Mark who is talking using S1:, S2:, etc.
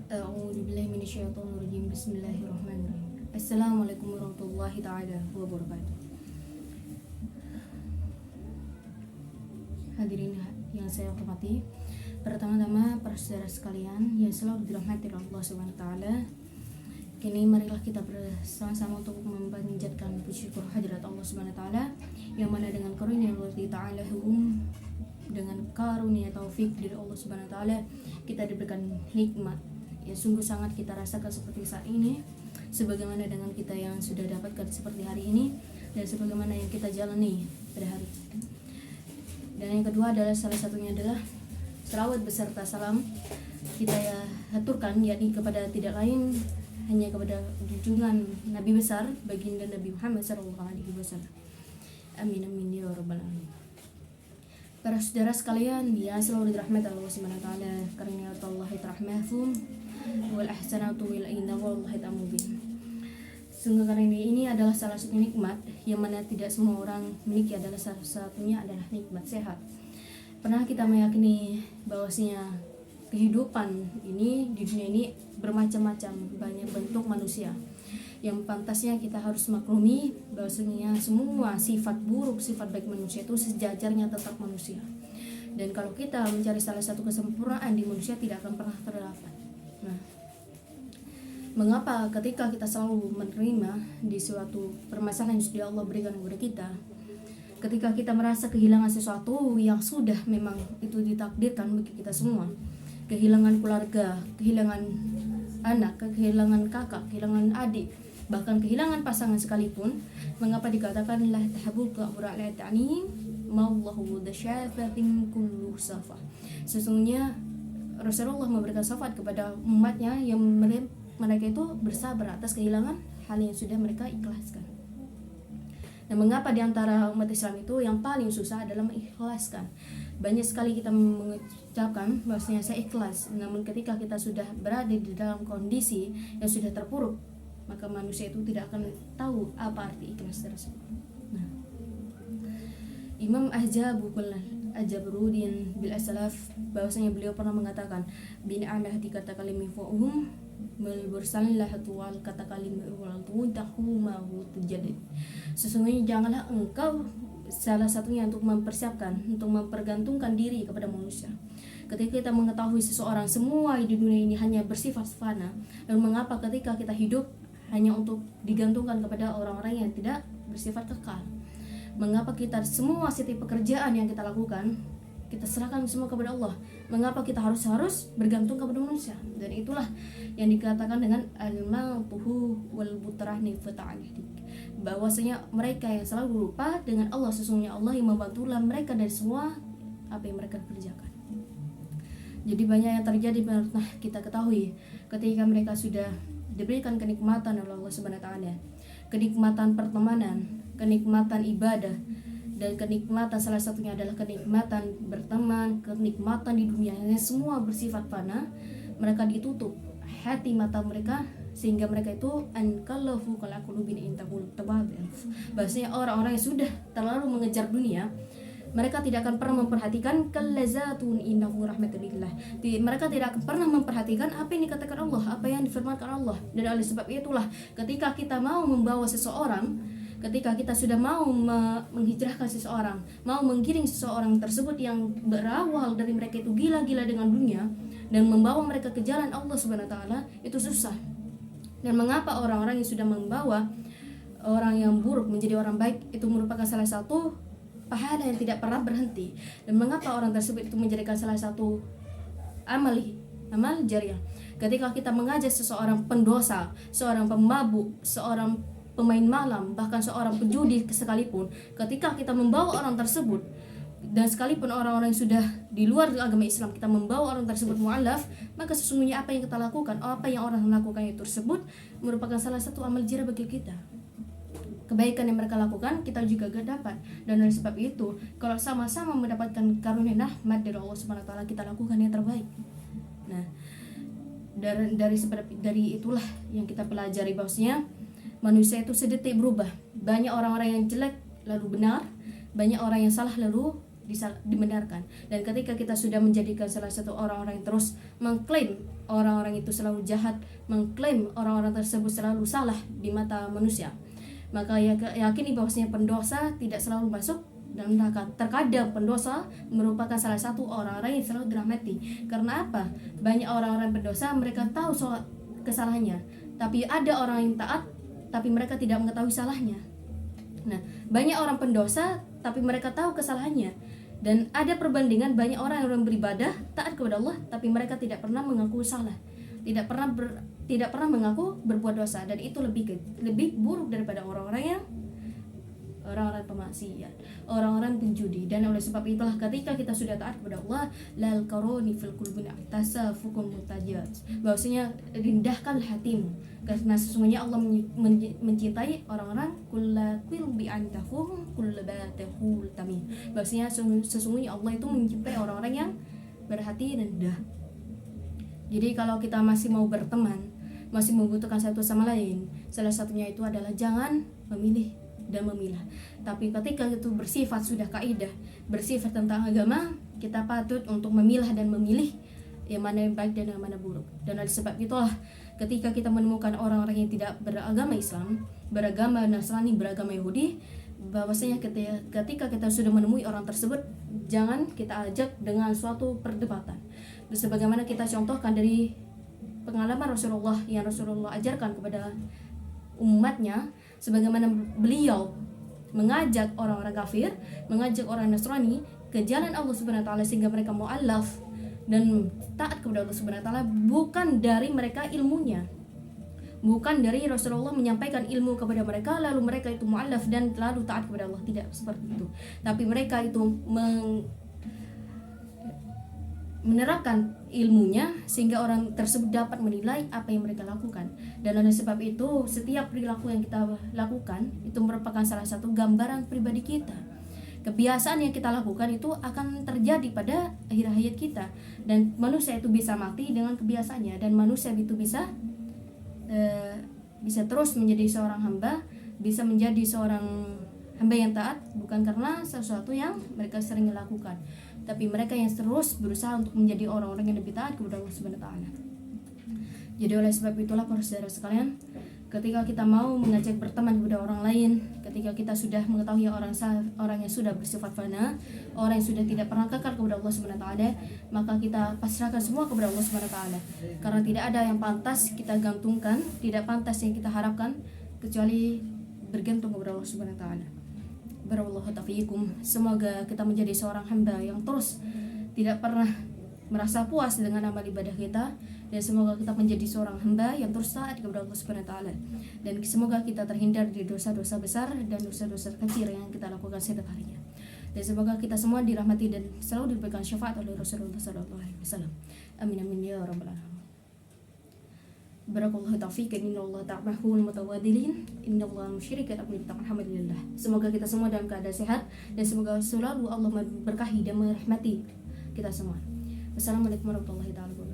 S1: A'udzubillahi minasyaitonirrajim. Bismillahirrahmanirrahim. Assalamualaikum warahmatullahi taala wabarakatuh. Hadirin yang saya hormati, pertama-tama para saudara sekalian yang selalu dirahmati oleh Allah Subhanahu wa taala. Kini marilah kita bersama-sama untuk memanjatkan puji syukur hadirat Allah Subhanahu wa taala yang mana dengan karunia Allah taala dengan karunia taufik dari Allah Subhanahu wa taala kita diberikan nikmat yang sungguh sangat kita rasakan seperti saat ini, sebagaimana dengan kita yang sudah dapatkan seperti hari ini dan sebagaimana yang kita jalani pada hari ini. Dan yang kedua adalah salah satunya adalah selawat beserta salam kita ya haturkan yakni kepada tidak lain hanya kepada junjungan Nabi besar baginda Nabi Muhammad sallallahu alaihi wasallam. Amin amin ya rabbal alamin. Para saudara sekalian yang selalu dirahmati Allah Subhanahu wa taala, karena Allah rahmatum wal ahsanatu wal inna wallahi tamubin. Sungguh karena ini adalah salah satu nikmat yang mana tidak semua orang miliki, adalah salah satunya adalah nikmat sehat. Pernah kita meyakini bahwasanya kehidupan ini di dunia ini bermacam-macam, banyak bentuk manusia. Yang pantasnya kita harus maklumi bahwasanya semua sifat buruk, sifat baik manusia itu sejajarnya tetap manusia. Dan kalau kita mencari salah satu kesempurnaan di manusia tidak akan pernah terdapat. Nah, mengapa ketika kita selalu menerima di suatu permasalahan yang sudah Allah berikan kepada kita, ketika kita merasa kehilangan sesuatu yang sudah memang itu ditakdirkan bagi kita semua, kehilangan keluarga, kehilangan anak, kehilangan kakak, kehilangan adik, bahkan kehilangan pasangan sekalipun, mengapa dikatakan la tahabul ta'bura la ta'ni mallahu dasyafatin kullu safa. Sesungguhnya Rasulullah memberikan syafaat kepada umatnya yang mereka itu bersabar atas kehilangan hal yang sudah mereka ikhlaskan. Nah, mengapa di antara umat Islam itu yang paling susah adalah mengikhlaskan? Banyak sekali kita mengucapkan bahwasanya saya ikhlas, namun ketika kita sudah berada di dalam kondisi yang sudah terpuruk, maka manusia itu tidak akan tahu apa arti ikhlas tersebut. Nah, Imam Ajabruddin bil Asalaf bahwasanya beliau pernah mengatakan bin alah dikata kalimi fa'um melbursanlah tual kata kalimi wal tudahuma tujadid. Sesungguhnya janganlah engkau salah satunya untuk mempersiapkan, untuk mempergantungkan diri kepada manusia. Ketika kita mengetahui seseorang semua di dunia ini hanya bersifat fana, dan mengapa ketika kita hidup hanya untuk digantungkan kepada orang-orang yang tidak bersifat kekal? Mengapa kita semua setiap pekerjaan yang kita lakukan kita serahkan semua kepada Allah? Mengapa kita harus bergantung kepada manusia? Dan itulah yang dikatakan dengan al-mautuhu wal butrahni fata'alih, bahwasanya mereka yang selalu lupa dengan Allah, sesungguhnya Allah yang membantulah mereka dari semua apa yang mereka kerjakan. Jadi banyak yang terjadi pernah kita ketahui ketika mereka sudah diberikan kenikmatan oleh Allah Subhanahu wa taala, kenikmatan pertemanan, kenikmatan ibadah, dan kenikmatan salah satunya adalah kenikmatan berteman, kenikmatan di dunia yang semua bersifat fana, mereka ditutup hati mata mereka sehingga mereka itu ankallahu qalaqulubin intabul tababil. Bahasanya orang-orang yang sudah terlalu mengejar dunia, mereka tidak akan pernah memperhatikan kallazatun innahu rahmatulillah. Mereka tidak akan pernah memperhatikan apa yang dikatakan Allah, apa yang difirmankan Allah. Dan oleh sebab itulah ketika kita mau membawa seseorang, ketika kita sudah mau menghijrahkan seseorang, mau menggiring seseorang tersebut yang berawal dari mereka itu gila-gila dengan dunia dan membawa mereka ke jalan Allah Subhanahu wa taala, itu susah. Dan mengapa orang-orang yang sudah membawa orang yang buruk menjadi orang baik itu merupakan salah satu pahala yang tidak pernah berhenti. Dan mengapa orang tersebut itu menjadikan salah satu amal jariah? Ketika kita mengajak seseorang pendosa, seorang pemabuk, seorang pemain malam, bahkan seorang penjudi sekalipun, ketika kita membawa orang tersebut, dan sekalipun orang-orang yang sudah di luar agama Islam, kita membawa orang tersebut mu'alaf, maka sesungguhnya apa yang kita lakukan, apa yang orang lakukan itu tersebut merupakan salah satu amal jariah bagi kita. Kebaikan yang mereka lakukan kita juga gak dapat. Dan oleh sebab itu, kalau sama-sama mendapatkan karunia rahmat dari Allah Subhanahu wa taala, kita lakukan yang terbaik. Nah, dari itulah yang kita pelajari bahwasanya manusia itu sedetik berubah. Banyak orang-orang yang jelek lalu benar, banyak orang yang salah lalu dibenarkan. Dan ketika kita sudah menjadikan salah satu orang-orang yang terus mengklaim orang-orang itu selalu jahat, mengklaim orang-orang tersebut selalu salah di mata manusia, maka yakini bahwasanya pendosa tidak selalu masuk dalam neraka. Terkadang pendosa merupakan salah satu orang-orang yang selalu dirahmati. Karena apa? Banyak orang-orang pendosa mereka tahu soal kesalahannya, tapi ada orang yang taat tapi mereka tidak mengetahui salahnya. Nah, banyak orang pendosa tapi mereka tahu kesalahannya. Dan ada perbandingan banyak orang yang beribadah taat kepada Allah tapi mereka tidak pernah mengaku salah, tidak pernah mengaku berbuat dosa, dan itu lebih buruk daripada orang-orang pemaksiat, orang-orang penjudi. Dan oleh sebab itulah ketika kita sudah taat kepada Allah, lal karoni fil qulubin tasafukum mutajat, bahwasanya rindahkan hatimu karena sesungguhnya Allah mencintai orang-orang kullakil bi antahum kullabatahul tamim, bahwasanya sesungguhnya Allah itu mencintai orang-orang yang berhati rendah. Jadi kalau kita masih mau berteman, masih membutuhkan satu sama lain, salah satunya itu adalah jangan memilih dan memilah. Tapi ketika itu bersifat sudah kaidah, bersifat tentang agama, kita patut untuk memilah dan memilih yang mana yang baik dan yang mana buruk. Dan oleh sebab itulah ketika kita menemukan orang-orang yang tidak beragama Islam, beragama Nasrani, beragama Yahudi, bahwasanya ketika kita sudah menemui orang tersebut, jangan kita ajak dengan suatu perdebatan. Sebagaimana kita contohkan dari pengalaman Rasulullah yang Rasulullah ajarkan kepada umatnya, sebagaimana beliau mengajak orang-orang kafir, mengajak orang Nasrani ke jalan Allah Subhanahu wa taala sehingga mereka mu'allaf dan taat kepada Allah Subhanahu wa taala, bukan dari mereka ilmunya, bukan dari Rasulullah menyampaikan ilmu kepada mereka lalu mereka itu mu'allaf dan lalu taat kepada Allah, tidak seperti itu. Tapi mereka itu menerapkan ilmunya sehingga orang tersebut dapat menilai apa yang mereka lakukan. Dan oleh sebab itu setiap perilaku yang kita lakukan itu merupakan salah satu gambaran pribadi kita. Kebiasaan yang kita lakukan itu akan terjadi pada akhir hayat kita, dan manusia itu bisa mati dengan kebiasaannya, dan manusia itu bisa terus menjadi seorang hamba, bisa menjadi seorang hamba yang taat bukan karena sesuatu yang mereka sering lakukan, tapi mereka yang terus berusaha untuk menjadi orang-orang yang lebih taat kepada Allah Subhanahu wa taala. Jadi oleh sebab itulah para saudara sekalian, ketika kita mau mengajak berteman kepada orang lain, ketika kita sudah mengetahui orang yang sudah bersifat fana, orang yang sudah tidak pernah kekal kepada Allah Subhanahu wa taala, maka kita pasrahkan semua kepada Allah Subhanahu wa taala. Karena tidak ada yang pantas kita gantungkan, tidak pantas yang kita harapkan kecuali bergantung kepada Allah Subhanahu wa taala. Barakallahu taufikum. Semoga kita menjadi seorang hamba yang terus tidak pernah merasa puas dengan amal ibadah kita, dan semoga kita menjadi seorang hamba yang terus taat kepada Allah Subhanahu wa taala, dan semoga kita terhindar dari dosa-dosa besar dan dosa-dosa kecil yang kita lakukan setiap harinya, dan semoga kita semua dirahmati dan selalu diberikan syafaat oleh Rasulullah sallallahu alaihi wasallam. Amin amin ya rabbal alamin. Barakallahu taufiq. Innallaha ta'amahul mutawadilin, innallaha musyrikat abni alhamdulillah. Semoga kita semua dalam keadaan sehat, dan semoga selalu Allah memberkahi dan merahmati kita semua. Wassalamualaikum warahmatullahi wabarakatuh.